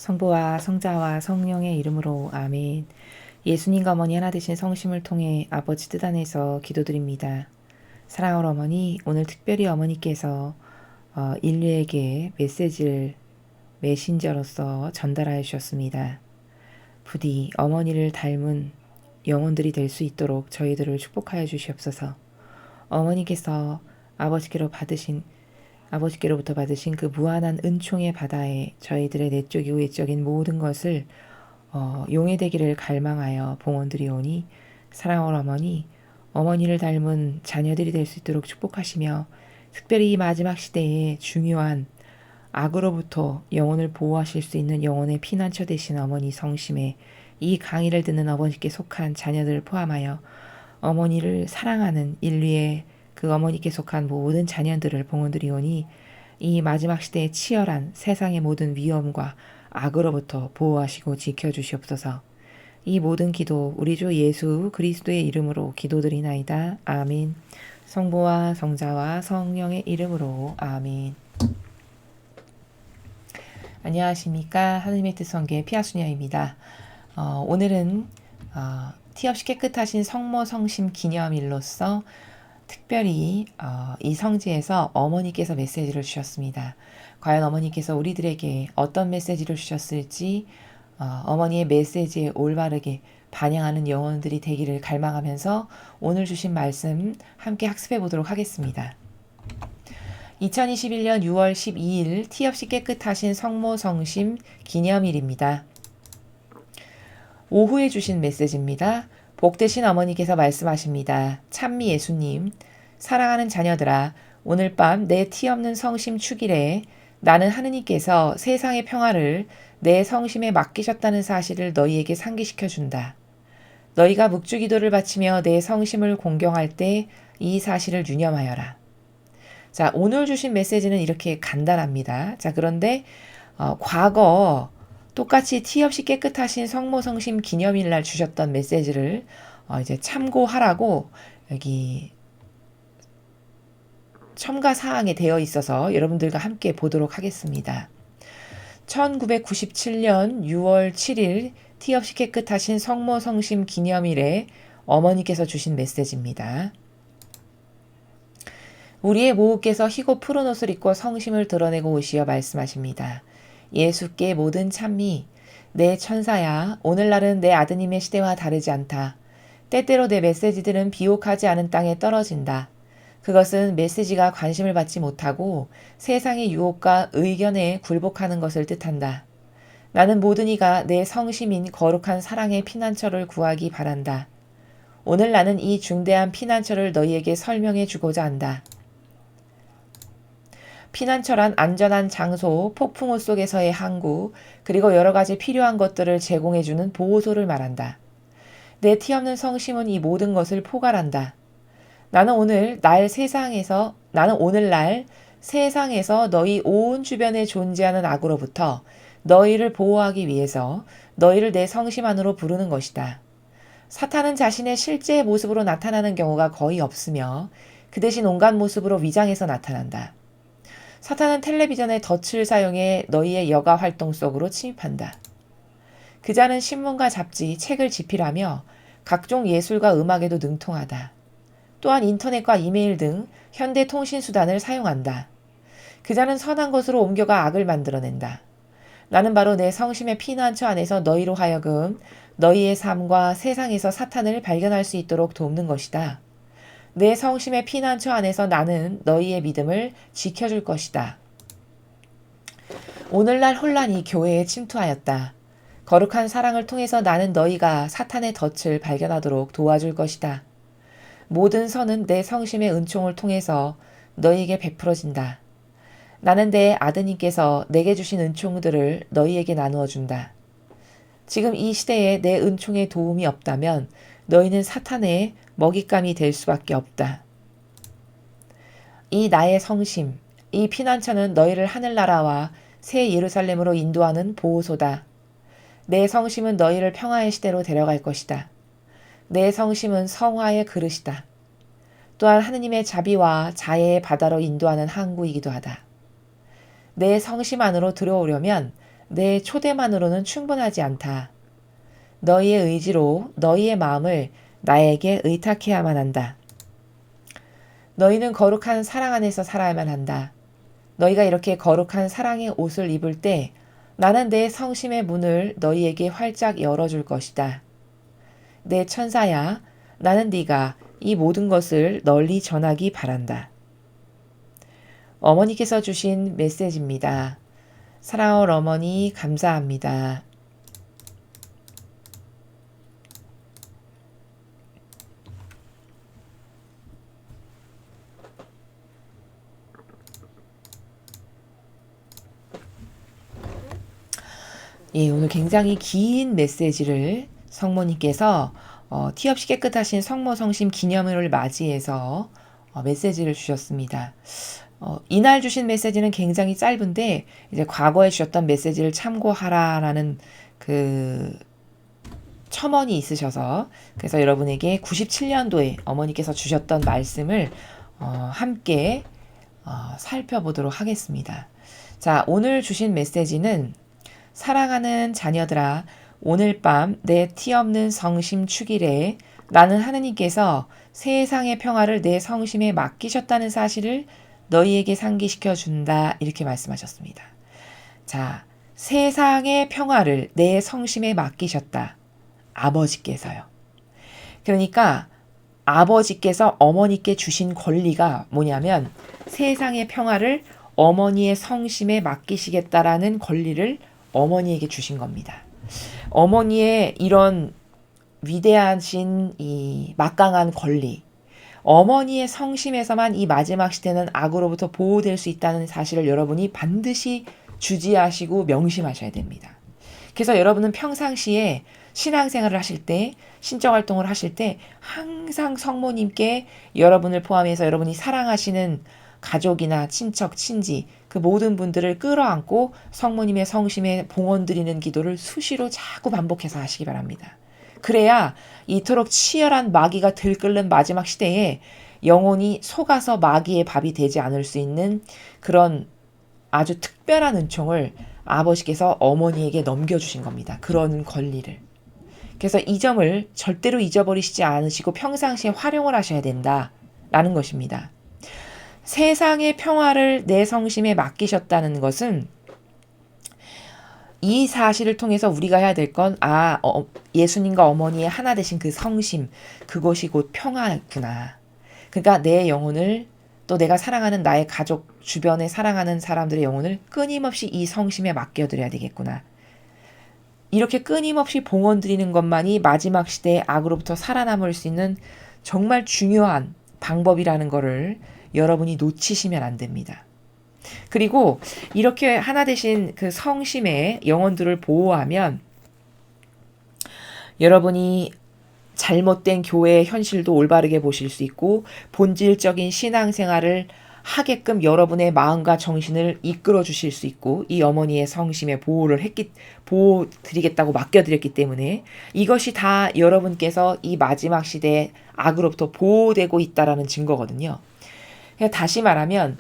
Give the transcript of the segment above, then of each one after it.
성부와 성자와 성령의 이름으로 아멘. 예수님과 어머니 하나 되신 성심을 통해 아버지 뜻 안에서 기도드립니다. 사랑하는 어머니, 오늘 특별히 어머니께서 인류에게 메시지를 메신저로서 전달하여 주셨습니다. 부디 어머니를 닮은 영혼들이 될 수 있도록 저희들을 축복하여 주시옵소서. 어머니께서 아버지께로부터 받으신 그 무한한 은총의 바다에 저희들의 내적이고 외적인 모든 것을 용해되기를 갈망하여 봉헌드리오니 사랑하는 어머니, 어머니를 닮은 자녀들이 될 수 있도록 축복하시며 특별히 이 마지막 시대에 중요한 악으로부터 영혼을 보호하실 수 있는 영혼의 피난처 되신 어머니 성심에 이 강의를 듣는 어머니께 속한 자녀들을 포함하여 어머니를 사랑하는 인류의 그 어머니께 속한 모든 자녀들을 봉헌드리오니 이 마지막 시대의 치열한 세상의 모든 위험과 악으로부터 보호하시고 지켜주시옵소서. 이 모든 기도 우리 주 예수 그리스도의 이름으로 기도드리나이다. 아멘. 성부와 성자와 성령의 이름으로 아멘. 안녕하십니까. 하느님의 뜻 성계 피아수녀입니다. 오늘은 티없이 깨끗하신 성모 성심 기념일로서 특별히 이 성지에서 어머니께서 메시지를 주셨습니다. 과연 어머니께서 우리들에게 어떤 메시지를 주셨을지 어머니의 메시지에 올바르게 반영하는 영혼들이 되기를 갈망하면서 오늘 주신 말씀 함께 학습해 보도록 하겠습니다. 2021년 6월 12일 티없이 깨끗하신 성모 성심 기념일입니다. 오후에 주신 메시지입니다. 복되신 어머니께서 말씀하십니다. 찬미 예수님, 사랑하는 자녀들아, 오늘 밤 내 티 없는 성심 축일에 나는 하느님께서 세상의 평화를 내 성심에 맡기셨다는 사실을 너희에게 상기시켜 준다. 너희가 묵주기도를 바치며 내 성심을 공경할 때 이 사실을 유념하여라. 자, 오늘 주신 메시지는 이렇게 간단합니다. 자, 그런데 과거 똑같이 티 없이 깨끗하신 성모 성심 기념일날 주셨던 메시지를 이제 참고하라고 여기 첨가 사항에 되어 있어서 여러분들과 함께 보도록 하겠습니다. 1997년 6월 7일 티 없이 깨끗하신 성모 성심 기념일에 어머니께서 주신 메시지입니다. 우리의 모우께서 희고 푸른 옷을 입고 성심을 드러내고 오시어 말씀하십니다. 예수께 모든 찬미, 내 천사야, 오늘날은 내 아드님의 시대와 다르지 않다. 때때로 내 메시지들은 비옥하지 않은 땅에 떨어진다. 그것은 메시지가 관심을 받지 못하고 세상의 유혹과 의견에 굴복하는 것을 뜻한다. 나는 모든 이가 내 성심인 거룩한 사랑의 피난처를 구하기 바란다. 오늘 나는 이 중대한 피난처를 너희에게 설명해 주고자 한다. 피난처란 안전한 장소, 폭풍우 속에서의 항구, 그리고 여러 가지 필요한 것들을 제공해주는 보호소를 말한다. 내 티 없는 성심은 이 모든 것을 포괄한다. 나는 오늘날 세상에서 너희 온 주변에 존재하는 악으로부터 너희를 보호하기 위해서 너희를 내 성심 안으로 부르는 것이다. 사탄은 자신의 실제 모습으로 나타나는 경우가 거의 없으며 그 대신 온갖 모습으로 위장해서 나타난다. 사탄은 텔레비전의 덫을 사용해 너희의 여가 활동 속으로 침입한다. 그자는 신문과 잡지, 책을 집필하며 각종 예술과 음악에도 능통하다. 또한 인터넷과 이메일 등 현대 통신수단을 사용한다. 그자는 선한 것으로 옮겨가 악을 만들어낸다. 나는 바로 내 성심의 피난처 안에서 너희로 하여금 너희의 삶과 세상에서 사탄을 발견할 수 있도록 돕는 것이다. 내 성심의 피난처 안에서 나는 너희의 믿음을 지켜줄 것이다. 오늘날 혼란이 교회에 침투하였다. 거룩한 사랑을 통해서 나는 너희가 사탄의 덫을 발견하도록 도와줄 것이다. 모든 선은 내 성심의 은총을 통해서 너희에게 베풀어진다. 나는 내 아드님께서 내게 주신 은총들을 너희에게 나누어 준다. 지금 이 시대에 내 은총의 도움이 없다면 너희는 사탄의 먹잇감이 될 수밖에 없다. 이 나의 성심, 이 피난처는 너희를 하늘나라와 새 예루살렘으로 인도하는 보호소다. 내 성심은 너희를 평화의 시대로 데려갈 것이다. 내 성심은 성화의 그릇이다. 또한 하느님의 자비와 자애의 바다로 인도하는 항구이기도 하다. 내 성심 안으로 들어오려면 내 초대만으로는 충분하지 않다. 너희의 의지로 너희의 마음을 나에게 의탁해야만 한다. 너희는 거룩한 사랑 안에서 살아야만 한다. 너희가 이렇게 거룩한 사랑의 옷을 입을 때 나는 내 성심의 문을 너희에게 활짝 열어줄 것이다. 내 천사야, 나는 네가 이 모든 것을 널리 전하기 바란다. 어머니께서 주신 메시지입니다. 사랑하는 어머니, 감사합니다. 예, 오늘 굉장히 긴 메시지를 성모님께서 티 없이 깨끗하신 성모 성심 기념일을 맞이해서 메시지를 주셨습니다. 이날 주신 메시지는 굉장히 짧은데 이제 과거에 주셨던 메시지를 참고하라라는 그 첨언이 있으셔서 그래서 여러분에게 97년도에 어머니께서 주셨던 말씀을 함께 살펴보도록 하겠습니다. 자, 오늘 주신 메시지는 사랑하는 자녀들아, 오늘 밤 내 티 없는 성심 축일에 나는 하느님께서 세상의 평화를 내 성심에 맡기셨다는 사실을 너희에게 상기시켜 준다. 이렇게 말씀하셨습니다. 자, 세상의 평화를 내 성심에 맡기셨다. 아버지께서요. 그러니까 아버지께서 어머니께 주신 권리가 뭐냐면 세상의 평화를 어머니의 성심에 맡기시겠다라는 권리를 어머니에게 주신 겁니다. 어머니의 이런 위대하신 이 막강한 권리, 어머니의 성심에서만 이 마지막 시대는 악으로부터 보호될 수 있다는 사실을 여러분이 반드시 주지하시고 명심하셔야 됩니다. 그래서 여러분은 평상시에 신앙생활을 하실 때, 신정활동을 하실 때 항상 성모님께 여러분을 포함해서 여러분이 사랑하시는 가족이나 친척, 친지 그 모든 분들을 끌어안고 성모님의 성심에 봉헌 드리는 기도를 수시로 자꾸 반복해서 하시기 바랍니다. 그래야 이토록 치열한 마귀가 들끓는 마지막 시대에 영혼이 속아서 마귀의 밥이 되지 않을 수 있는 그런 아주 특별한 은총을 아버지께서 어머니에게 넘겨주신 겁니다. 그런 권리를. 그래서 이 점을 절대로 잊어버리시지 않으시고 평상시에 활용을 하셔야 된다라는 것입니다. 세상의 평화를 내 성심에 맡기셨다는 것은 이 사실을 통해서 우리가 해야 될 건 예수님과 어머니의 하나 되신 그 성심, 그것이 곧 평화구나. 그러니까 내 영혼을 또 내가 사랑하는 나의 가족 주변에 사랑하는 사람들의 영혼을 끊임없이 이 성심에 맡겨드려야 되겠구나. 이렇게 끊임없이 봉헌 드리는 것만이 마지막 시대의 악으로부터 살아남을 수 있는 정말 중요한 방법이라는 것을 여러분이 놓치시면 안 됩니다. 그리고 이렇게 하나 되신 그 성심의 영혼들을 보호하면 여러분이 잘못된 교회의 현실도 올바르게 보실 수 있고 본질적인 신앙생활을 하게끔 여러분의 마음과 정신을 이끌어 주실 수 있고 이 어머니의 성심에 보호 드리겠다고 맡겨드렸기 때문에 이것이 다 여러분께서 이 마지막 시대에 악으로부터 보호되고 있다라는 증거거든요. 다시 말하면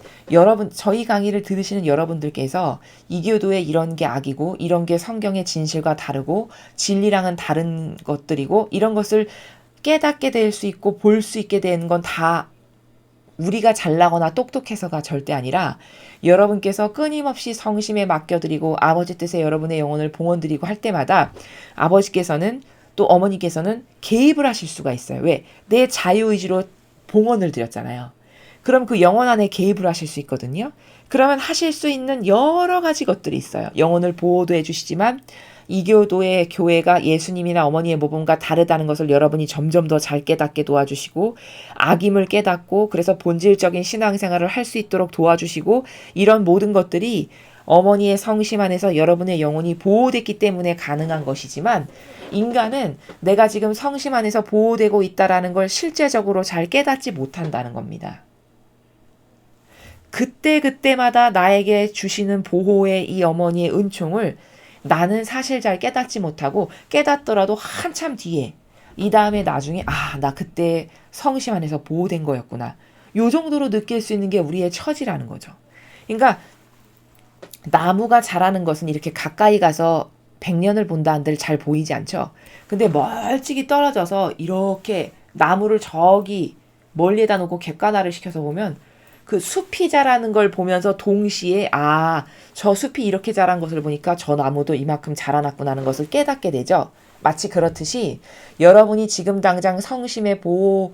저희 강의를 들으시는 여러분들께서 이교도에 이런 게 악이고 이런 게 성경의 진실과 다르고 진리랑은 다른 것들이고 이런 것을 깨닫게 될 수 있고 볼 수 있게 되는 건 다 우리가 잘나거나 똑똑해서가 절대 아니라 여러분께서 끊임없이 성심에 맡겨드리고 아버지 뜻에 여러분의 영혼을 봉헌드리고 할 때마다 아버지께서는 또 어머니께서는 개입을 하실 수가 있어요. 왜? 내 자유의지로 봉헌을 드렸잖아요. 그럼 그 영혼 안에 개입을 하실 수 있거든요. 그러면 하실 수 있는 여러 가지 것들이 있어요. 영혼을 보호도 해주시지만 이교도의 교회가 예수님이나 어머니의 모범과 다르다는 것을 여러분이 점점 더 잘 깨닫게 도와주시고 악임을 깨닫고 그래서 본질적인 신앙생활을 할 수 있도록 도와주시고 이런 모든 것들이 어머니의 성심 안에서 여러분의 영혼이 보호됐기 때문에 가능한 것이지만 인간은 내가 지금 성심 안에서 보호되고 있다는 걸 실제적으로 잘 깨닫지 못한다는 겁니다. 그때마다 나에게 주시는 보호의 이 어머니의 은총을 나는 사실 잘 깨닫지 못하고 깨닫더라도 한참 뒤에 이 다음에 나중에 나 그때 성심 안에서 보호된 거였구나. 요 정도로 느낄 수 있는 게 우리의 처지라는 거죠. 그러니까 나무가 자라는 것은 이렇게 가까이 가서 100년을 본다 한들 잘 보이지 않죠? 근데 멀찍이 떨어져서 이렇게 나무를 저기 멀리에다 놓고 객관화를 시켜서 보면 그 숲이 자라는 걸 보면서 동시에 저 숲이 이렇게 자란 것을 보니까 저 나무도 이만큼 자라났구나 하는 것을 깨닫게 되죠. 마치 그렇듯이 여러분이 지금 당장 성심의 보호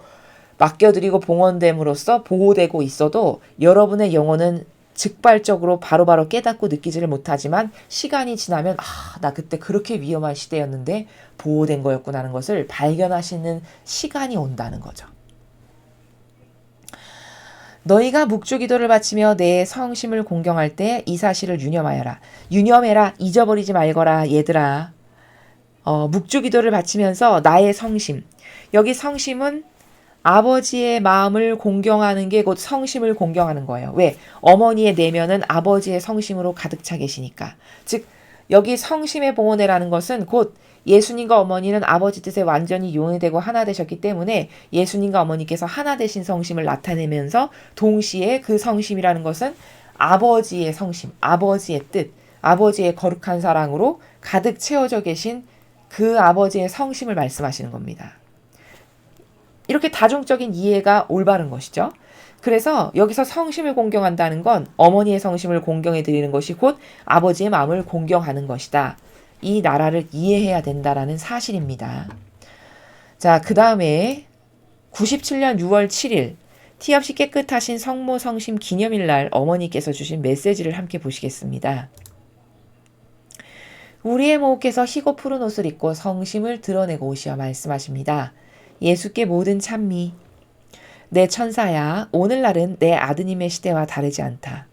맡겨드리고 봉헌됨으로써 보호되고 있어도 여러분의 영혼은 즉발적으로 바로바로 깨닫고 느끼지를 못하지만 시간이 지나면 나 그때 그렇게 위험한 시대였는데 보호된 거였구나 하는 것을 발견하시는 시간이 온다는 거죠. 너희가 묵주기도를 바치며 내 성심을 공경할 때 이 사실을 유념하여라. 유념해라. 잊어버리지 말거라 얘들아. 묵주기도를 바치면서 나의 성심. 여기 성심은 아버지의 마음을 공경하는 게 곧 성심을 공경하는 거예요. 왜? 어머니의 내면은 아버지의 성심으로 가득 차 계시니까. 즉 여기 성심의 봉헌회라는 것은 곧 예수님과 어머니는 아버지 뜻에 완전히 용이되고 하나 되셨기 때문에 예수님과 어머니께서 하나 되신 성심을 나타내면서 동시에 그 성심이라는 것은 아버지의 성심, 아버지의 뜻, 아버지의 거룩한 사랑으로 가득 채워져 계신 그 아버지의 성심을 말씀하시는 겁니다. 이렇게 다중적인 이해가 올바른 것이죠. 그래서 여기서 성심을 공경한다는 건 어머니의 성심을 공경해 드리는 것이 곧 아버지의 마음을 공경하는 것이다. 이 나라를 이해해야 된다라는 사실입니다. 자, 그 다음에 97년 6월 7일 티 없이 깨끗하신 성모 성심 기념일날 어머니께서 주신 메시지를 함께 보시겠습니다. 우리의 모께서 희고 푸른 옷을 입고 성심을 드러내고 오시어 말씀하십니다. 예수께 모든 찬미. 내 천사야, 오늘날은 내 아드님의 시대와 다르지 않다.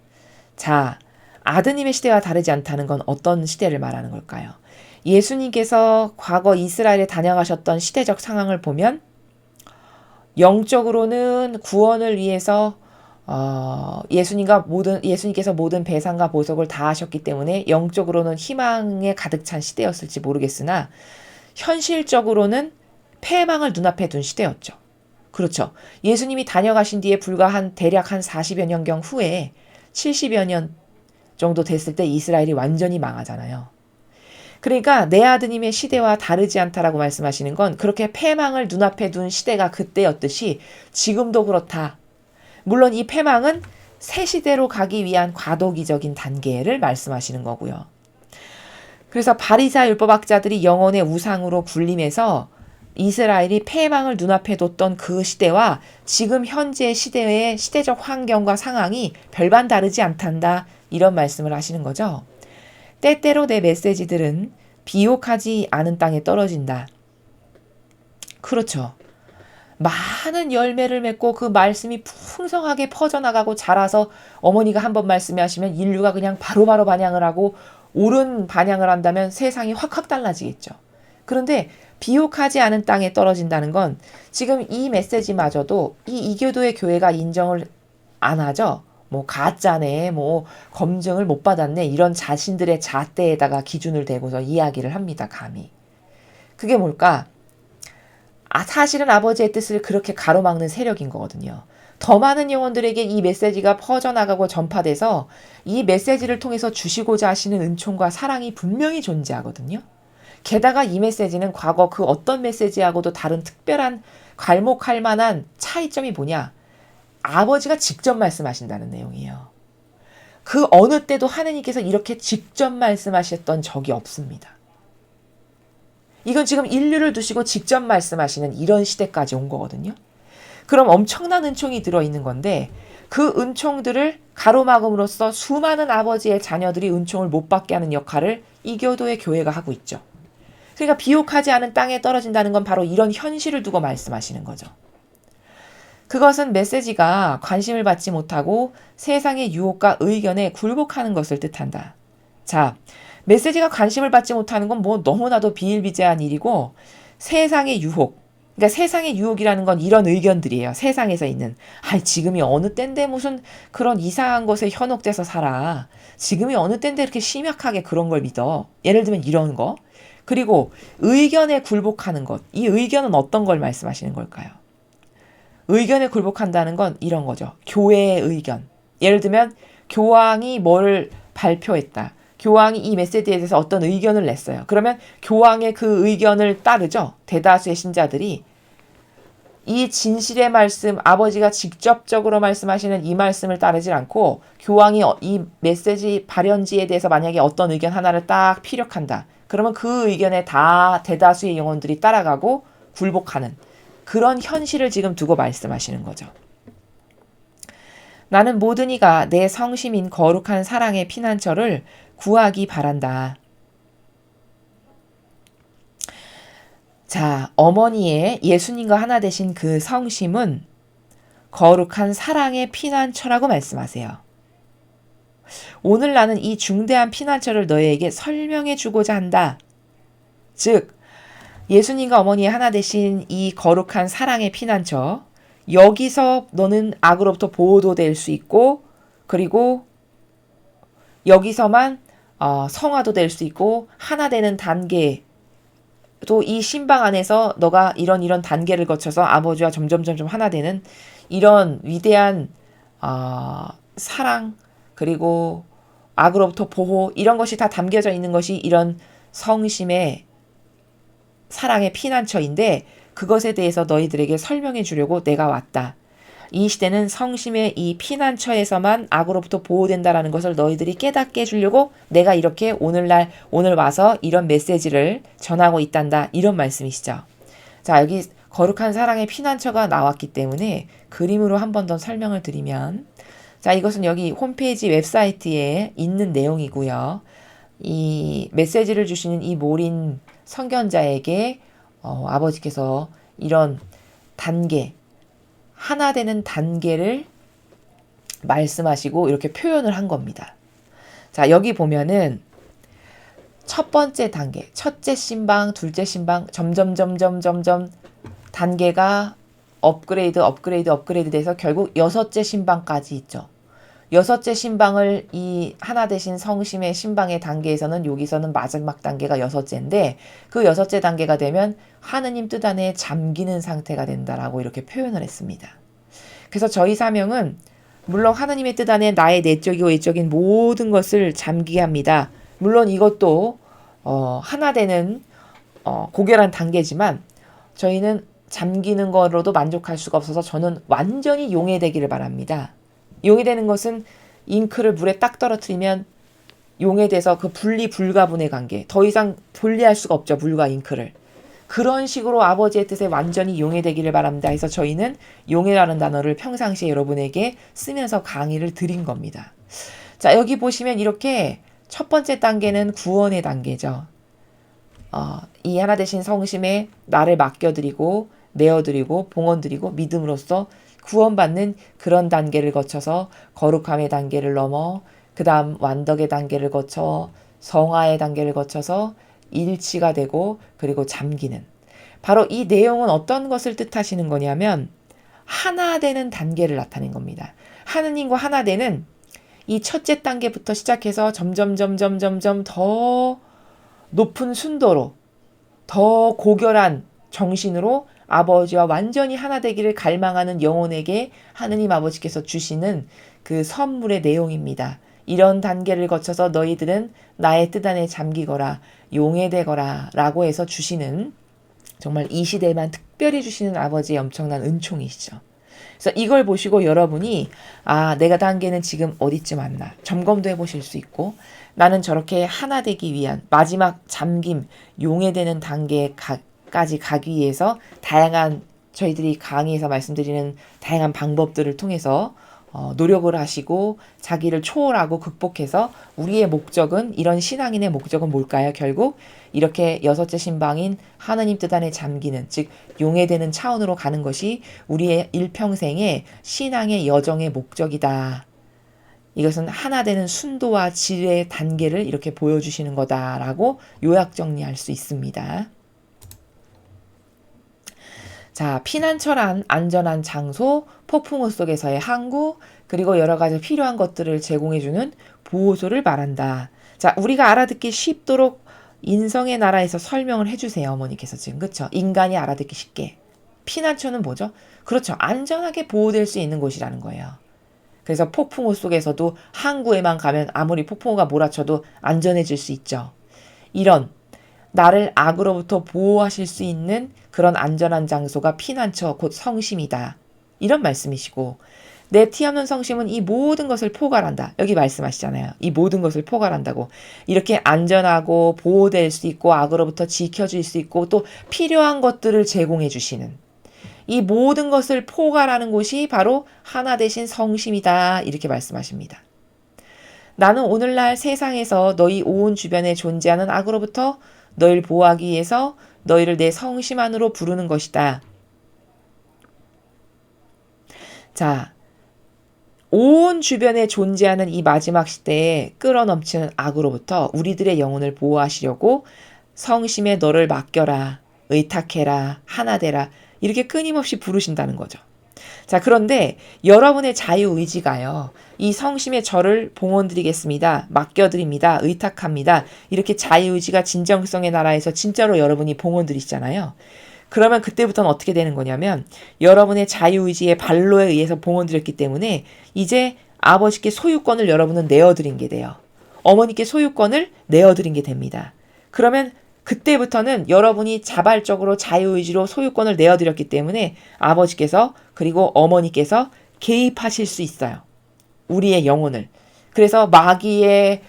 자, 아드님의 시대와 다르지 않다는 건 어떤 시대를 말하는 걸까요? 예수님께서 과거 이스라엘에 다녀가셨던 시대적 상황을 보면 영적으로는 구원을 위해서 예수님께서 모든 배상과 보석을 다 하셨기 때문에 영적으로는 희망에 가득 찬 시대였을지 모르겠으나 현실적으로는 패망을 눈앞에 둔 시대였죠. 그렇죠. 예수님이 다녀가신 뒤에 대략 한 40여 년경 후에 70여 년 정도 됐을 때 이스라엘이 완전히 망하잖아요. 그러니까 내 아드님의 시대와 다르지 않다라고 말씀하시는 건 그렇게 패망을 눈앞에 둔 시대가 그때였듯이 지금도 그렇다. 물론 이 패망은 새 시대로 가기 위한 과도기적인 단계를 말씀하시는 거고요. 그래서 바리사 율법학자들이 영혼의 우상으로 군림해서 이스라엘이 패망을 눈앞에 뒀던 그 시대와 지금 현재 시대의 시대적 환경과 상황이 별반 다르지 않단다. 이런 말씀을 하시는 거죠. 때때로 내 메시지들은 비옥하지 않은 땅에 떨어진다. 그렇죠. 많은 열매를 맺고 그 말씀이 풍성하게 퍼져나가고 자라서 어머니가 한번 말씀하시면 인류가 그냥 바로바로 반향을 하고 옳은 반향을 한다면 세상이 확확 달라지겠죠. 그런데 비옥하지 않은 땅에 떨어진다는 건 지금 이 메시지마저도 이 이교도의 교회가 인정을 안 하죠. 가짜네, 검증을 못 받았네, 이런 자신들의 잣대에다가 기준을 대고서 이야기를 합니다, 감히. 그게 뭘까? 사실은 아버지의 뜻을 그렇게 가로막는 세력인 거거든요. 더 많은 영혼들에게 이 메시지가 퍼져나가고 전파돼서 이 메시지를 통해서 주시고자 하시는 은총과 사랑이 분명히 존재하거든요. 게다가 이 메시지는 과거 그 어떤 메시지하고도 다른 특별한 괄목할 만한 차이점이 뭐냐? 아버지가 직접 말씀하신다는 내용이에요. 그 어느 때도 하느님께서 이렇게 직접 말씀하셨던 적이 없습니다. 이건 지금 인류를 두시고 직접 말씀하시는 이런 시대까지 온 거거든요. 그럼 엄청난 은총이 들어있는 건데 그 은총들을 가로막음으로써 수많은 아버지의 자녀들이 은총을 못 받게 하는 역할을 이교도의 교회가 하고 있죠. 그러니까 비옥하지 않은 땅에 떨어진다는 건 바로 이런 현실을 두고 말씀하시는 거죠. 그것은 메시지가 관심을 받지 못하고 세상의 유혹과 의견에 굴복하는 것을 뜻한다. 자, 메시지가 관심을 받지 못하는 건 너무나도 비일비재한 일이고 세상의 유혹, 그러니까 세상의 유혹이라는 건 이런 의견들이에요. 세상에서 있는 지금이 어느 때인데 무슨 그런 이상한 것에 현혹돼서 살아. 지금이 어느 때인데 이렇게 심약하게 그런 걸 믿어. 예를 들면 이런 거. 그리고 의견에 굴복하는 것. 이 의견은 어떤 걸 말씀하시는 걸까요? 의견에 굴복한다는 건 이런 거죠. 교회의 의견. 예를 들면 교황이 뭘 발표했다. 교황이 이 메시지에 대해서 어떤 의견을 냈어요. 그러면 교황의 그 의견을 따르죠. 대다수의 신자들이. 이 진실의 말씀, 아버지가 직접적으로 말씀하시는 이 말씀을 따르지 않고 교황이 이 메시지 발현지에 대해서 만약에 어떤 의견 하나를 딱 피력한다. 그러면 그 의견에 다 대다수의 영혼들이 따라가고 굴복하는 그런 현실을 지금 두고 말씀하시는 거죠. 나는 모든 이가 내 성심인 거룩한 사랑의 피난처를 구하기 바란다. 자, 어머니의 예수님과 하나 되신 그 성심은 거룩한 사랑의 피난처라고 말씀하세요. 오늘 나는 이 중대한 피난처를 너희에게 설명해 주고자 한다. 즉, 예수님과 어머니의 하나 되신 이 거룩한 사랑의 피난처, 여기서 너는 악으로부터 보호될 수 있고, 그리고 여기서만 성화도 될 수 있고, 하나 되는 단계, 또 이 신방 안에서 너가 이런 단계를 거쳐서 아버지와 점점 하나 되는 이런 위대한 사랑, 그리고 악으로부터 보호, 이런 것이 다 담겨져 있는 것이 이런 성심의 사랑의 피난처인데, 그것에 대해서 너희들에게 설명해 주려고 내가 왔다. 이 시대는 성심의 이 피난처에서만 악으로부터 보호된다라는 것을 너희들이 깨닫게 해주려고 내가 이렇게 오늘 와서 이런 메시지를 전하고 있단다. 이런 말씀이시죠. 자, 여기 거룩한 사랑의 피난처가 나왔기 때문에 그림으로 한 번 더 설명을 드리면, 자, 이것은 여기 홈페이지 웹사이트에 있는 내용이고요. 이 메시지를 주시는 이 모린 선견자에게 아버지께서 이런 단계, 하나 되는 단계를 말씀하시고 이렇게 표현을 한 겁니다. 자, 여기 보면은 첫 번째 단계, 첫째 신방, 둘째 신방, 점점 단계가 업그레이드 돼서 결국 여섯째 신방까지 있죠. 여섯째 신방을 이 하나 되신 성심의 신방의 단계에서는 여기서는 마지막 단계가 여섯째인데, 그 여섯째 단계가 되면 하느님 뜻 안에 잠기는 상태가 된다라고 이렇게 표현을 했습니다. 그래서 저희 사명은 물론 하느님의 뜻 안에 나의 내적이고 외적인 모든 것을 잠기게 합니다. 물론 이것도 하나 되는 고결한 단계지만 저희는 잠기는 거로도 만족할 수가 없어서 저는 완전히 용해되기를 바랍니다. 용해되는 것은 잉크를 물에 딱 떨어뜨리면 용해돼서 그 분리 불가분의 관계, 더 이상 분리할 수가 없죠. 물과 잉크를. 그런 식으로 아버지의 뜻에 완전히 용해되기를 바랍니다. 해서 저희는 용해라는 단어를 평상시에 여러분에게 쓰면서 강의를 드린 겁니다. 자, 여기 보시면 이렇게 첫 번째 단계는 구원의 단계죠. 이 하나 되신 성심에 나를 맡겨드리고 내어드리고 봉헌드리고 믿음으로써 구원받는 그런 단계를 거쳐서 거룩함의 단계를 넘어 그 다음 완덕의 단계를 거쳐 성화의 단계를 거쳐서 일치가 되고 그리고 잠기는, 바로 이 내용은 어떤 것을 뜻하시는 거냐면 하나 되는 단계를 나타낸 겁니다. 하느님과 하나 되는 이 첫째 단계부터 시작해서 점점 더 높은 순도로 더 고결한 정신으로 아버지와 완전히 하나 되기를 갈망하는 영혼에게 하느님 아버지께서 주시는 그 선물의 내용입니다. 이런 단계를 거쳐서 너희들은 나의 뜻 안에 잠기거라, 용해되거라 라고 해서 주시는, 정말 이 시대에만 특별히 주시는 아버지의 엄청난 은총이시죠. 그래서 이걸 보시고 여러분이 내가 단계는 지금 어디쯤 왔나 점검도 해보실 수 있고, 나는 저렇게 하나 되기 위한 마지막 잠김, 용해되는 단계까지 가기 위해서 다양한 저희들이 강의에서 말씀드리는 다양한 방법들을 통해서 노력을 하시고 자기를 초월하고 극복해서 우리의 목적은, 이런 신앙인의 목적은 뭘까요? 결국 이렇게 여섯째 신방인 하느님 뜻 안에 잠기는, 즉 용해되는 차원으로 가는 것이 우리의 일평생의 신앙의 여정의 목적이다. 이것은 하나 되는 순도와 질의 단계를 이렇게 보여주시는 거다라고 요약 정리할 수 있습니다. 자, 피난처란 안전한 장소, 폭풍우 속에서의 항구, 그리고 여러 가지 필요한 것들을 제공해주는 보호소를 말한다. 자, 우리가 알아듣기 쉽도록 인성의 나라에서 설명을 해주세요. 어머니께서 지금. 그렇죠? 인간이 알아듣기 쉽게. 피난처는 뭐죠? 그렇죠. 안전하게 보호될 수 있는 곳이라는 거예요. 그래서 폭풍우 속에서도 항구에만 가면 아무리 폭풍우가 몰아쳐도 안전해질 수 있죠. 이런 나를 악으로부터 보호하실 수 있는 그런 안전한 장소가 피난처 곧 성심이다. 이런 말씀이시고 내 티 없는 성심은 이 모든 것을 포괄한다. 여기 말씀하시잖아요. 이 모든 것을 포괄한다고. 이렇게 안전하고 보호될 수 있고 악으로부터 지켜줄 수 있고 또 필요한 것들을 제공해 주시는 이 모든 것을 포괄하는 곳이 바로 하나 되신 성심이다. 이렇게 말씀하십니다. 나는 오늘날 세상에서 너희 온 주변에 존재하는 악으로부터 너희를 보호하기 위해서 너희를 내 성심 안으로 부르는 것이다. 자, 온 주변에 존재하는 이 마지막 시대에 끌어넘치는 악으로부터 우리들의 영혼을 보호하시려고 성심에 너를 맡겨라, 의탁해라, 하나 되라 이렇게 끊임없이 부르신다는 거죠. 자, 그런데 여러분의 자유의지가요. 이 성심에 저를 봉헌드리겠습니다. 맡겨드립니다. 의탁합니다. 이렇게 자유의지가 진정성의 나라에서 진짜로 여러분이 봉헌드리시잖아요. 그러면 그때부터는 어떻게 되는 거냐면 여러분의 자유의지의 발로에 의해서 봉헌드렸기 때문에 이제 아버지께 소유권을 여러분은 내어드린 게 돼요. 어머니께 소유권을 내어드린 게 됩니다. 그러면 그때부터는 여러분이 자발적으로 자유의지로 소유권을 내어드렸기 때문에 아버지께서 그리고 어머니께서 개입하실 수 있어요. 우리의 영혼을. 그래서 마귀의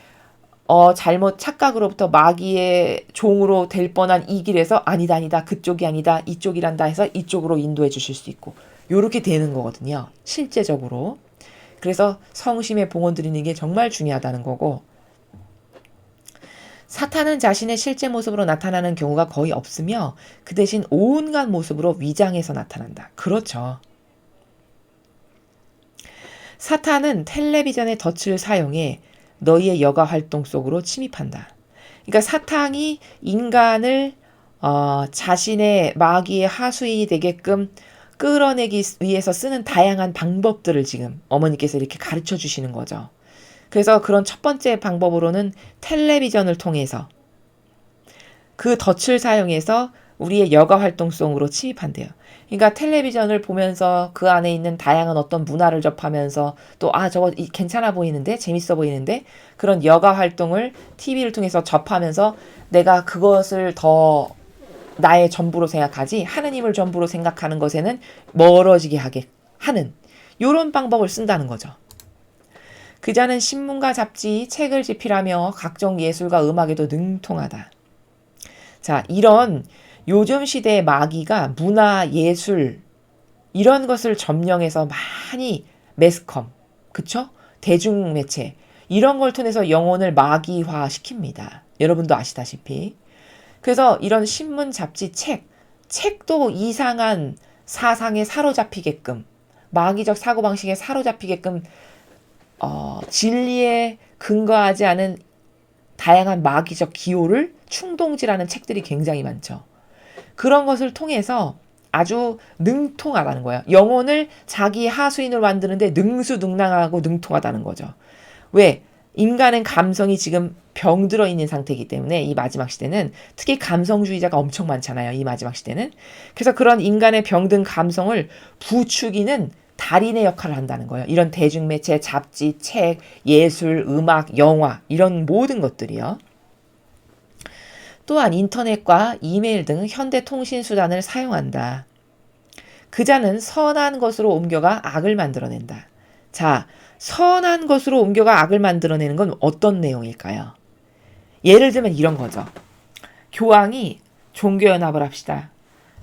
잘못 착각으로부터 마귀의 종으로 될 뻔한 이 길에서 아니다 그쪽이 아니다 이쪽이란다 해서 이쪽으로 인도해 주실 수 있고 요렇게 되는 거거든요. 실제적으로. 그래서 성심에 봉헌 드리는 게 정말 중요하다는 거고 사탄은 자신의 실제 모습으로 나타나는 경우가 거의 없으며 그 대신 온갖 모습으로 위장해서 나타난다. 그렇죠. 사탄은 텔레비전의 덫을 사용해 너희의 여가 활동 속으로 침입한다. 그러니까 사탄이 인간을 자신의 마귀의 하수인이 되게끔 끌어내기 위해서 쓰는 다양한 방법들을 지금 어머니께서 이렇게 가르쳐 주시는 거죠. 그래서 그런 첫 번째 방법으로는 텔레비전을 통해서 그 덫을 사용해서 우리의 여가 활동 속으로 침입한대요. 그러니까 텔레비전을 보면서 그 안에 있는 다양한 어떤 문화를 접하면서 또 저거 괜찮아 보이는데 재밌어 보이는데 그런 여가 활동을 TV를 통해서 접하면서 내가 그것을 더 나의 전부로 생각하지 하느님을 전부로 생각하는 것에는 멀어지게 하게 하는 이런 방법을 쓴다는 거죠. 그자는 신문과 잡지, 책을 집필하며 각종 예술과 음악에도 능통하다. 자, 이런 요즘 시대의 마귀가 문화, 예술 이런 것을 점령해서 많이 매스컴, 그쵸? 대중매체 이런 걸 통해서 영혼을 마귀화 시킵니다. 여러분도 아시다시피. 그래서 이런 신문, 잡지, 책도 이상한 사상에 사로잡히게끔 마귀적 사고방식에 사로잡히게끔 진리에 근거하지 않은 다양한 마귀적 기호를 충동질하는 책들이 굉장히 많죠. 그런 것을 통해서 아주 능통하다는 거예요. 영혼을 자기 하수인으로 만드는데 능수능란하고 능통하다는 거죠. 왜? 인간은 감성이 지금 병들어 있는 상태이기 때문에 이 마지막 시대는 특히 감성주의자가 엄청 많잖아요. 이 마지막 시대는. 그래서 그런 인간의 병든 감성을 부추기는 달인의 역할을 한다는 거예요. 이런 대중매체, 잡지, 책, 예술, 음악, 영화 이런 모든 것들이요. 또한 인터넷과 이메일 등 현대 통신 수단을 사용한다. 그자는 선한 것으로 옮겨가 악을 만들어낸다. 자, 선한 것으로 옮겨가 악을 만들어내는 건 어떤 내용일까요? 예를 들면 이런 거죠. 교황이 종교연합을 합시다.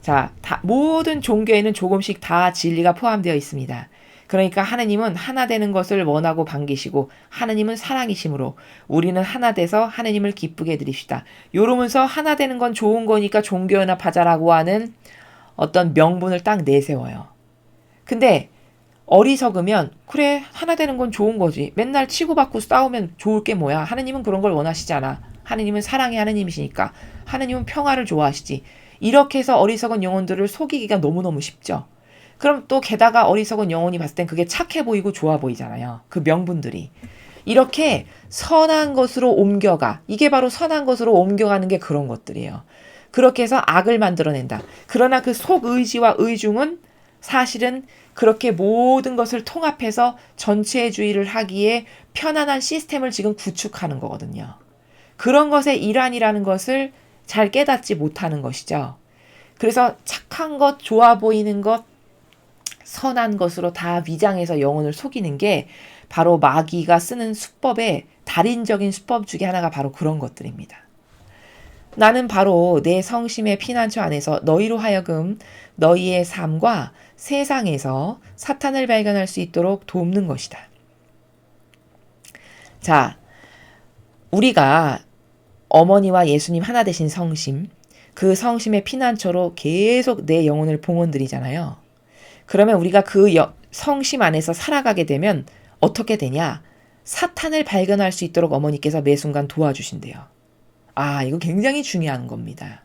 자, 모든 종교에는 조금씩 다 진리가 포함되어 있습니다. 그러니까 하느님은 하나 되는 것을 원하고 반기시고 하느님은 사랑이심으로 우리는 하나 돼서 하느님을 기쁘게 해드립시다. 이러면서 하나 되는 건 좋은 거니까 종교연합하자라고 하는 어떤 명분을 딱 내세워요. 근데 어리석으면 그래 하나 되는 건 좋은 거지. 맨날 치고받고 싸우면 좋을 게 뭐야. 하느님은 그런 걸 원하시지 않아. 하느님은 사랑의 하느님이시니까. 하느님은 평화를 좋아하시지. 이렇게 해서 어리석은 영혼들을 속이기가 너무너무 쉽죠. 그럼 또 게다가 어리석은 영혼이 봤을 땐 그게 착해 보이고 좋아 보이잖아요. 그 명분들이. 이렇게 선한 것으로 옮겨가. 이게 바로 선한 것으로 옮겨가는 게 그런 것들이에요. 그렇게 해서 악을 만들어낸다. 그러나 그 속의지와 의중은 사실은 그렇게 모든 것을 통합해서 전체주의를 하기에 편안한 시스템을 지금 구축하는 거거든요. 그런 것의 일환이라는 것을 잘 깨닫지 못하는 것이죠. 그래서 착한 것, 좋아 보이는 것, 선한 것으로 다 위장해서 영혼을 속이는 게 바로 마귀가 쓰는 수법의 달인적인 수법 중에 하나가 바로 그런 것들입니다. 나는 바로 내 성심의 피난처 안에서 너희로 하여금 너희의 삶과 세상에서 사탄을 발견할 수 있도록 돕는 것이다. 자, 우리가 어머니와 예수님 하나 되신 성심, 그 성심의 피난처로 계속 내 영혼을 봉헌드리잖아요. 그러면 우리가 그 성심 안에서 살아가게 되면 어떻게 되냐? 사탄을 발견할 수 있도록 어머니께서 매 순간 도와주신대요. 아, 이거 굉장히 중요한 겁니다.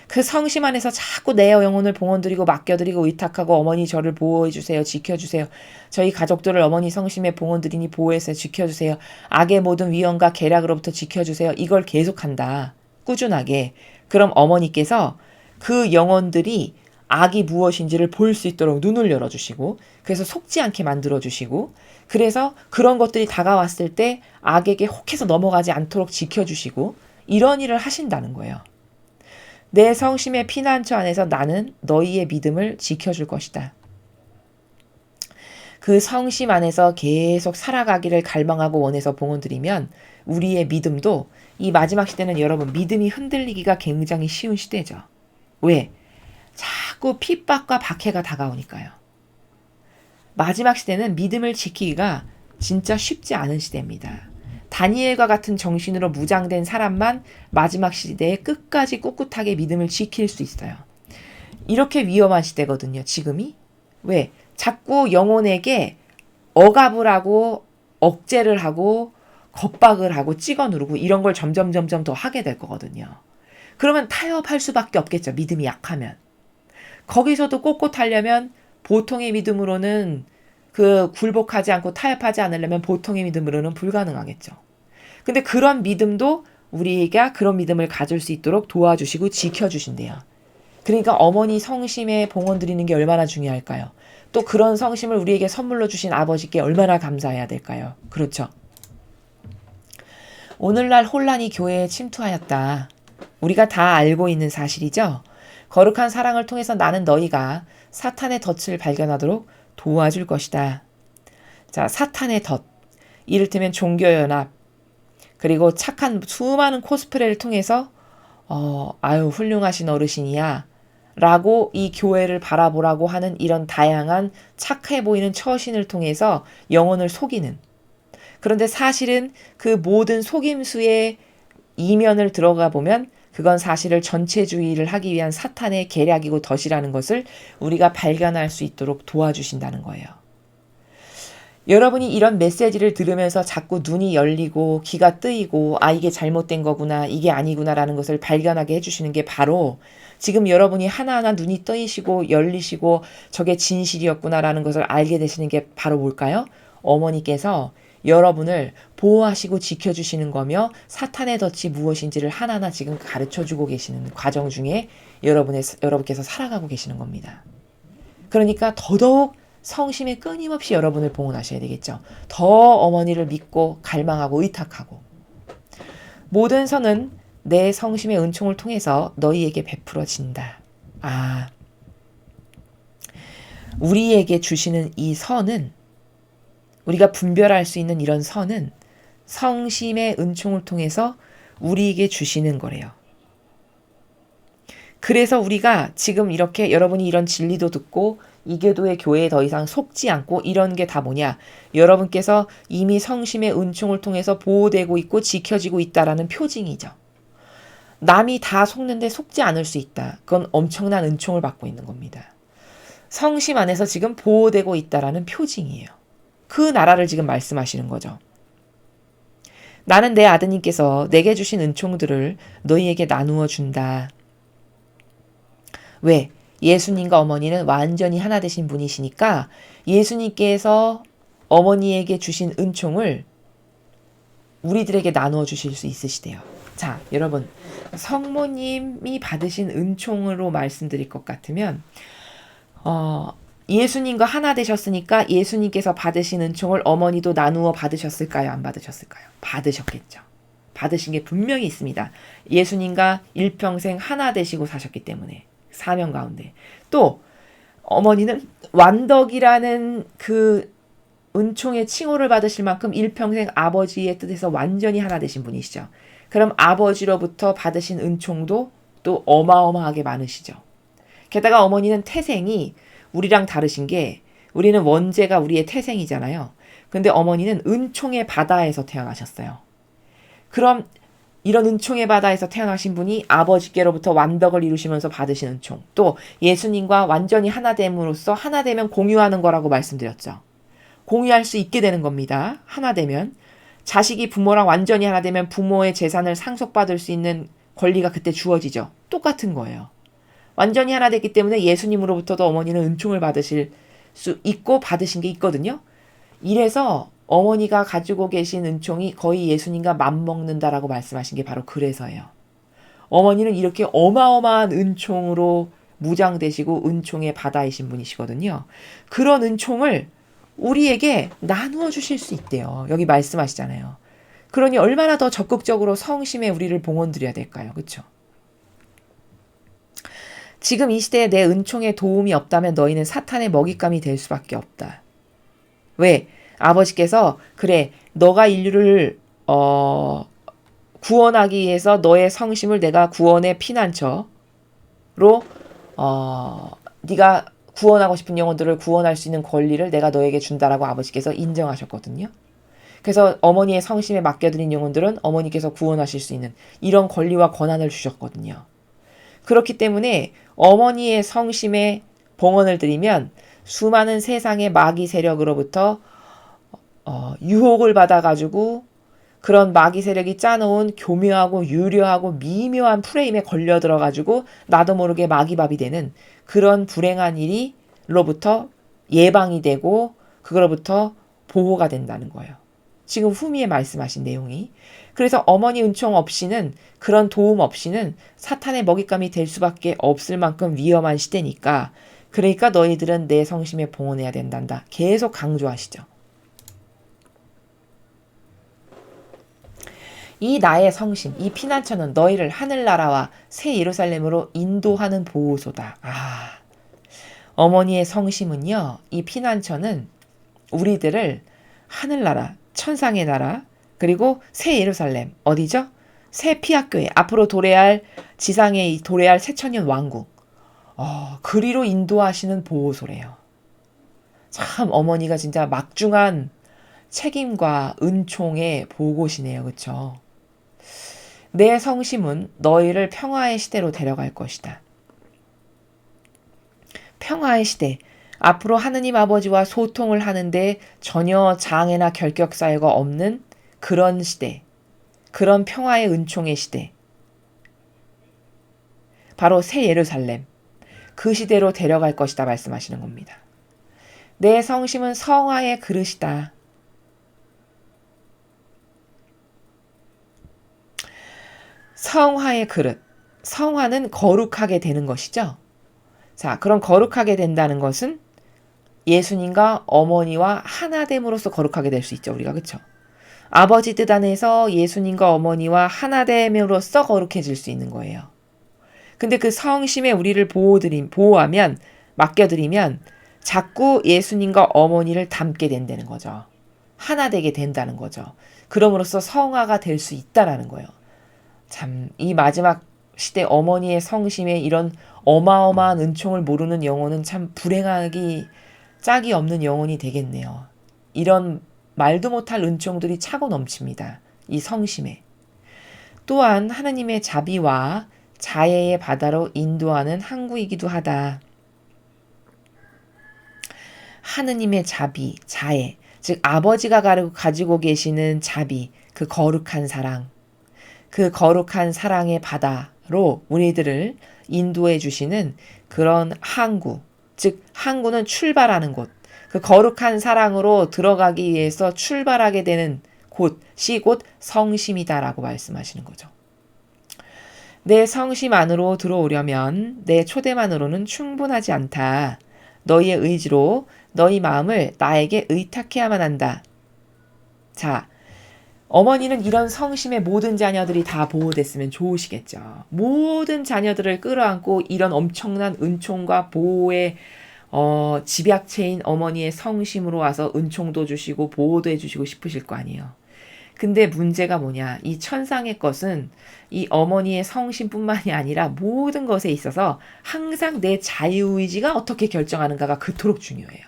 그 성심 안에서 자꾸 내 영혼을 봉헌드리고 맡겨드리고 의탁하고 어머니 저를 보호해주세요. 지켜주세요. 저희 가족들을 어머니 성심에 봉헌드리니 보호해서 지켜주세요. 악의 모든 위험과 계략으로부터 지켜주세요. 이걸 계속한다. 꾸준하게. 그럼 어머니께서 그 영혼들이 악이 무엇인지를 볼 수 있도록 눈을 열어주시고 그래서 속지 않게 만들어주시고 그래서 그런 것들이 다가왔을 때 악에게 혹해서 넘어가지 않도록 지켜주시고 이런 일을 하신다는 거예요. 내 성심의 피난처 안에서 나는 너희의 믿음을 지켜줄 것이다. 그 성심 안에서 계속 살아가기를 갈망하고 원해서 봉헌드리면 우리의 믿음도 이 마지막 시대는 여러분 믿음이 흔들리기가 굉장히 쉬운 시대죠. 왜? 자꾸 핍박과 박해가 다가오니까요. 마지막 시대는 믿음을 지키기가 진짜 쉽지 않은 시대입니다. 다니엘과 같은 정신으로 무장된 사람만 마지막 시대에 끝까지 꿋꿋하게 믿음을 지킬 수 있어요. 이렇게 위험한 시대거든요, 지금이. 왜? 자꾸 영혼에게 억압을 하고 억제를 하고 겁박을 하고 찍어 누르고 이런 걸 점점 더 하게 될 거거든요. 그러면 타협할 수밖에 없겠죠, 믿음이 약하면. 거기서도 꼿꼿하려면 보통의 믿음으로는 굴복하지 않고 타협하지 않으려면 보통의 믿음으로는 불가능하겠죠. 근데 그런 믿음도 우리가 그런 믿음을 가질 수 있도록 도와주시고 지켜주신대요. 그러니까 어머니 성심에 봉헌 드리는 게 얼마나 중요할까요? 또 그런 성심을 우리에게 선물로 주신 아버지께 얼마나 감사해야 될까요? 그렇죠. 오늘날 혼란이 교회에 침투하였다. 우리가 다 알고 있는 사실이죠. 거룩한 사랑을 통해서 나는 너희가 사탄의 덫을 발견하도록 도와줄 것이다. 자, 사탄의 덫. 이를테면 종교연합. 그리고 착한 수많은 코스프레를 통해서 아유 훌륭하신 어르신이야. 라고 이 교회를 바라보라고 하는 이런 다양한 착해 보이는 처신을 통해서 영혼을 속이는. 그런데 사실은 그 모든 속임수의 이면을 들어가 보면 그건 사실을 전체주의를 하기 위한 사탄의 계략이고 덫이라는 것을 우리가 발견할 수 있도록 도와주신다는 거예요. 여러분이 이런 메시지를 들으면서 자꾸 눈이 열리고 귀가 뜨이고 아 이게 잘못된 거구나 이게 아니구나라는 것을 발견하게 해주시는 게 바로 지금 여러분이 하나하나 눈이 뜨이시고 열리시고 저게 진실이었구나라는 것을 알게 되시는 게 바로 뭘까요? 어머니께서 여러분을 보호하시고 지켜주시는 거며 사탄의 덫이 무엇인지를 하나하나 지금 가르쳐주고 계시는 과정 중에 여러분께서 살아가고 계시는 겁니다. 그러니까 더더욱 성심에 끊임없이 여러분을 봉헌하셔야 되겠죠. 더 어머니를 믿고 갈망하고 의탁하고 모든 선은 내 성심의 은총을 통해서 너희에게 베풀어진다. 아, 우리에게 주시는 이 선은 우리가 분별할 수 있는 이런 선은 성심의 은총을 통해서 우리에게 주시는 거래요. 그래서 우리가 지금 이렇게 여러분이 이런 진리도 듣고 이교도의 교회에 더 이상 속지 않고 이런 게 다 뭐냐? 여러분께서 이미 성심의 은총을 통해서 보호되고 있고 지켜지고 있다라는 표징이죠. 남이 다 속는데 속지 않을 수 있다. 그건 엄청난 은총을 받고 있는 겁니다. 성심 안에서 지금 보호되고 있다라는 표징이에요. 그 나라를 지금 말씀하시는 거죠. 나는 내 아드님께서 내게 주신 은총들을 너희에게 나누어 준다. 왜? 예수님과 어머니는 완전히 하나 되신 분이시니까 예수님께서 어머니에게 주신 은총을 우리들에게 나누어 주실 수 있으시대요. 자, 여러분 성모님이 받으신 은총으로 말씀드릴 것 같으면 예수님과 하나 되셨으니까 예수님께서 받으신 은총을 어머니도 나누어 받으셨을까요? 안 받으셨을까요? 받으셨겠죠. 받으신 게 분명히 있습니다. 예수님과 일평생 하나 되시고 사셨기 때문에 사명 가운데. 또 어머니는 완덕이라는 그 은총의 칭호를 받으실 만큼 일평생 아버지의 뜻에서 완전히 하나 되신 분이시죠. 그럼 아버지로부터 받으신 은총도 또 어마어마하게 많으시죠. 게다가 어머니는 태생이 우리랑 다르신 게 우리는 원죄가 우리의 태생이잖아요. 근데 어머니는 은총의 바다에서 태어나셨어요. 그럼 이런 은총의 바다에서 태어나신 분이 아버지께로부터 완덕을 이루시면서 받으신 은총, 또 예수님과 완전히 하나됨으로써 하나되면 공유하는 거라고 말씀드렸죠. 공유할 수 있게 되는 겁니다. 하나되면. 자식이 부모랑 완전히 하나되면 부모의 재산을 상속받을 수 있는 권리가 그때 주어지죠. 똑같은 거예요. 완전히 하나 됐기 때문에 예수님으로부터도 어머니는 은총을 받으실 수 있고 받으신 게 있거든요. 이래서 어머니가 가지고 계신 은총이 거의 예수님과 맞먹는다라고 말씀하신 게 바로 그래서예요. 어머니는 이렇게 어마어마한 은총으로 무장되시고 은총의 바다이신 분이시거든요. 그런 은총을 우리에게 나누어 주실 수 있대요. 여기 말씀하시잖아요. 그러니 얼마나 더 적극적으로 성심에 우리를 봉헌드려야 될까요? 그렇죠? 지금 이 시대에 내 은총에 도움이 없다면 너희는 사탄의 먹잇감이 될 수밖에 없다. 왜? 아버지께서 그래 너가 인류를 구원하기 위해서 너의 성심을 내가 구원의 피난처로 네가 구원하고 싶은 영혼들을 구원할 수 있는 권리를 내가 너에게 준다라고 아버지께서 인정하셨거든요. 그래서 어머니의 성심에 맡겨드린 영혼들은 어머니께서 구원하실 수 있는 이런 권리와 권한을 주셨거든요. 그렇기 때문에 어머니의 성심에 봉헌을 드리면 수많은 세상의 마귀 세력으로부터 유혹을 받아가지고 그런 마귀 세력이 짜놓은 교묘하고 유려하고 미묘한 프레임에 걸려 들어가지고 나도 모르게 마귀밥이 되는 그런 불행한 일로부터 예방이 되고 그거로부터 보호가 된다는 거예요. 지금 후미에 말씀하신 내용이. 그래서 어머니 은총 없이는 그런 도움 없이는 사탄의 먹잇감이 될 수밖에 없을 만큼 위험한 시대니까 그러니까 너희들은 내 성심에 봉헌해야 된단다. 계속 강조하시죠. 이 나의 성심, 이 피난처는 너희를 하늘나라와 새 예루살렘으로 인도하는 보호소다. 어머니의 성심은요, 이 피난처는 우리들을 하늘나라, 천상의 나라, 그리고 새 예루살렘, 어디죠? 새 피학교회, 앞으로 도래할, 지상에 도래할 새천년 왕국, 그리로 인도하시는 보호소래요. 참 어머니가 진짜 막중한 책임과 은총의 보고시네요. 그쵸? 내 성심은 너희를 평화의 시대로 데려갈 것이다. 평화의 시대. 앞으로 하느님 아버지와 소통을 하는데 전혀 장애나 결격사유가 없는 그런 시대. 그런 평화의 은총의 시대. 바로 새 예루살렘. 그 시대로 데려갈 것이다 말씀하시는 겁니다. 내 성심은 성화의 그릇이다. 성화의 그릇. 성화는 거룩하게 되는 것이죠. 자, 그럼 거룩하게 된다는 것은 예수님과 어머니와 하나됨으로써 거룩하게 될 수 있죠. 우리가 그렇죠? 아버지 뜻 안에서 예수님과 어머니와 하나됨으로써 거룩해질 수 있는 거예요. 근데 그 성심에 우리를 보호하면 맡겨드리면 자꾸 예수님과 어머니를 닮게 된다는 거죠. 하나 되게 된다는 거죠. 그럼으로써 성화가 될 수 있다라는 거예요. 참 이 마지막 시대 어머니의 성심에 이런 어마어마한 은총을 모르는 영혼은 참 불행하기 짝이 없는 영혼이 되겠네요. 이런 말도 못할 은총들이 차고 넘칩니다. 이 성심에. 또한 하느님의 자비와 자애의 바다로 인도하는 항구이기도 하다. 하느님의 자비, 자애, 즉 아버지가 가지고 계시는 자비, 그 거룩한 사랑, 그 거룩한 사랑의 바다로 우리들을 인도해 주시는 그런 항구, 즉 항구는 출발하는 곳, 그 거룩한 사랑으로 들어가기 위해서 출발하게 되는 곳이 곧 성심이다라고 말씀하시는 거죠. 내 성심 안으로 들어오려면 내 초대만으로는 충분하지 않다. 너희의 의지로 너희 마음을 나에게 의탁해야만 한다. 자, 어머니는 이런 성심의 모든 자녀들이 다 보호됐으면 좋으시겠죠. 모든 자녀들을 끌어안고 이런 엄청난 은총과 보호의 집약체인 어머니의 성심으로 와서 은총도 주시고 보호도 해주시고 싶으실 거 아니에요. 근데 문제가 뭐냐. 이 천상의 것은 이 어머니의 성심뿐만이 아니라 모든 것에 있어서 항상 내 자유의지가 어떻게 결정하는가가 그토록 중요해요.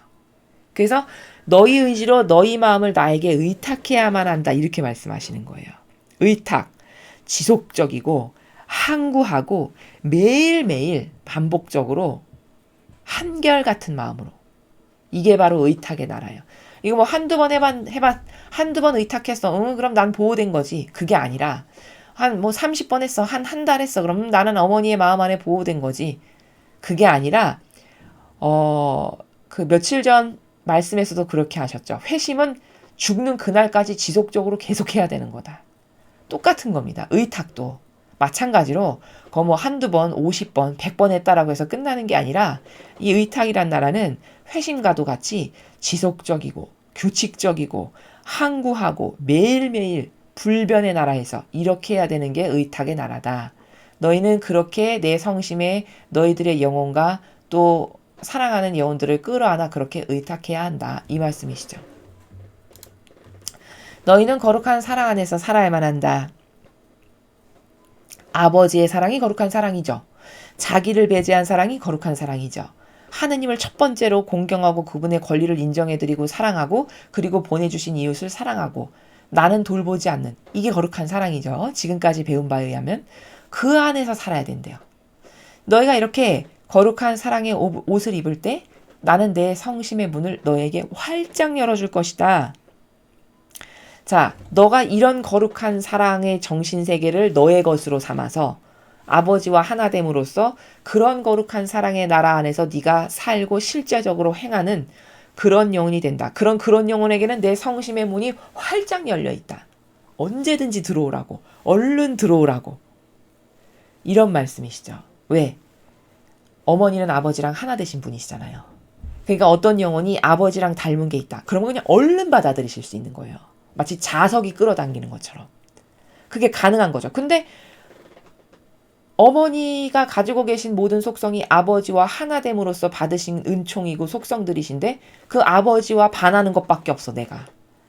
그래서 너희 의지로 너희 마음을 나에게 의탁해야만 한다. 이렇게 말씀하시는 거예요. 의탁, 지속적이고 항구하고 매일매일 반복적으로 한결같은 마음으로. 이게 바로 의탁의 나라예요. 이거 뭐 한두 번 한두 번 의탁했어. 그럼 난 보호된 거지. 그게 아니라 한 뭐 30번 했어. 한 달 했어. 그럼 나는 어머니의 마음 안에 보호된 거지. 그게 아니라 그 며칠 전 말씀에서도 그렇게 하셨죠. 회심은 죽는 그날까지 지속적으로 계속해야 되는 거다. 똑같은 겁니다. 의탁도 마찬가지로 뭐 한두 번, 50번, 100번 했다라고 해서 끝나는 게 아니라 이 의탁이란 나라는 회심과도 같이 지속적이고 규칙적이고 항구하고 매일매일 불변의 나라에서 이렇게 해야 되는 게 의탁의 나라다. 너희는 그렇게 내 성심에 너희들의 영혼과 또 사랑하는 영혼들을 끌어안아 그렇게 의탁해야 한다. 이 말씀이시죠. 너희는 거룩한 사랑 안에서 살아야만 한다. 아버지의 사랑이 거룩한 사랑이죠. 자기를 배제한 사랑이 거룩한 사랑이죠. 하느님을 첫 번째로 공경하고 그분의 권리를 인정해드리고 사랑하고 그리고 보내주신 이웃을 사랑하고 나는 돌보지 않는 이게 거룩한 사랑이죠. 지금까지 배운 바에 의하면 그 안에서 살아야 된대요. 너희가 이렇게 거룩한 사랑의 옷을 입을 때 나는 내 성심의 문을 너에게 활짝 열어줄 것이다. 자, 너가 이런 거룩한 사랑의 정신세계를 너의 것으로 삼아서 아버지와 하나됨으로써 그런 거룩한 사랑의 나라 안에서 네가 살고 실제적으로 행하는 그런 영혼이 된다. 그런 영혼에게는 내 성심의 문이 활짝 열려 있다. 언제든지 들어오라고. 얼른 들어오라고. 이런 말씀이시죠. 왜? 어머니는 아버지랑 하나 되신 분이시잖아요. 그러니까 어떤 영혼이 아버지랑 닮은 게 있다. 그러면 그냥 얼른 받아들이실 수 있는 거예요. 마치 자석이 끌어당기는 것처럼. 그게 가능한 거죠. 근데 어머니가 가지고 계신 모든 속성이 아버지와 하나됨으로써 받으신 은총이고 속성들이신데 그 아버지와 반하는 것밖에 없어.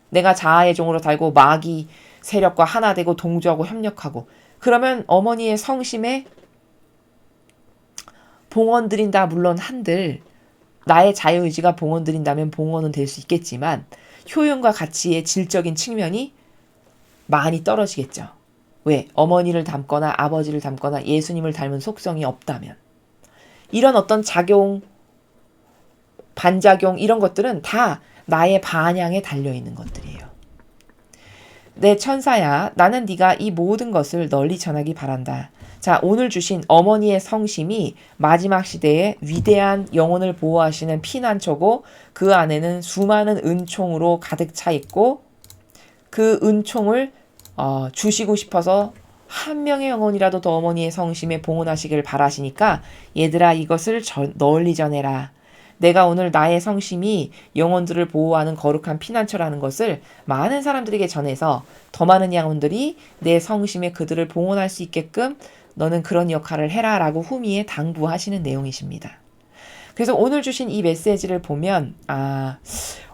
내가 자아의 종으로 달고 마귀 세력과 하나 되고 동조하고 협력하고 그러면 어머니의 성심에 봉헌 드린다 물론 한들 나의 자유의지가 봉헌 드린다면 봉헌은 될 수 있겠지만 효용과 가치의 질적인 측면이 많이 떨어지겠죠. 왜? 어머니를 닮거나 아버지를 닮거나 예수님을 닮은 속성이 없다면. 이런 어떤 작용, 반작용 이런 것들은 다 나의 반향에 달려있는 것들이에요. 내 천사야, 나는 네가 이 모든 것을 널리 전하기 바란다. 자, 오늘 주신 어머니의 성심이 마지막 시대에 위대한 영혼을 보호하시는 피난처고 그 안에는 수많은 은총으로 가득 차 있고 그 은총을 주시고 싶어서 한 명의 영혼이라도 더 어머니의 성심에 봉헌하시길 바라시니까 얘들아 이것을 널리 전해라. 내가 오늘 나의 성심이 영혼들을 보호하는 거룩한 피난처라는 것을 많은 사람들에게 전해서 더 많은 영혼들이 내 성심에 그들을 봉헌할 수 있게끔 너는 그런 역할을 해라 라고 후미에 당부하시는 내용이십니다. 그래서 오늘 주신 이 메시지를 보면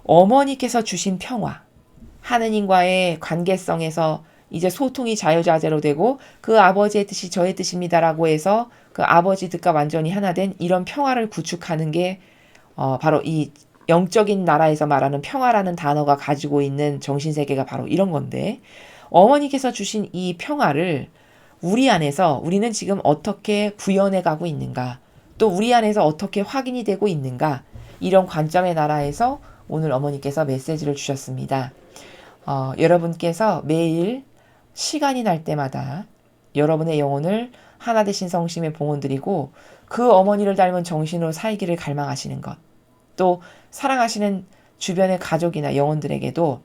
어머니께서 주신 평화, 하느님과의 관계성에서 이제 소통이 자유자재로 되고 그 아버지의 뜻이 저의 뜻입니다라고 해서 그 아버지 뜻과 완전히 하나 된 이런 평화를 구축하는 게 바로 이 영적인 나라에서 말하는 평화라는 단어가 가지고 있는 정신세계가 바로 이런 건데 어머니께서 주신 이 평화를 우리 안에서 우리는 지금 어떻게 구현해 가고 있는가 또 우리 안에서 어떻게 확인이 되고 있는가 이런 관점의 나라에서 오늘 어머니께서 메시지를 주셨습니다. 여러분께서 매일 시간이 날 때마다 여러분의 영혼을 하나 되신 성심에 봉헌드리고 그 어머니를 닮은 정신으로 살기를 갈망하시는 것 또 사랑하시는 주변의 가족이나 영혼들에게도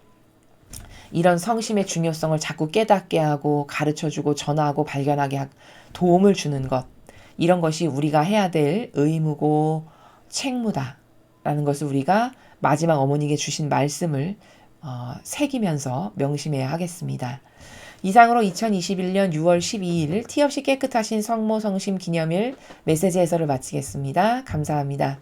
이런 성심의 중요성을 자꾸 깨닫게 하고 가르쳐주고 전하고 발견하게 도움을 주는 것 이런 것이 우리가 해야 될 의무고 책무다. 라는 것을 우리가 마지막 어머니에게 주신 말씀을 새기면서 명심해야 하겠습니다. 이상으로 2021년 6월 12일 티 없이 깨끗하신 성모 성심 기념일 메시지 해설을 마치겠습니다. 감사합니다.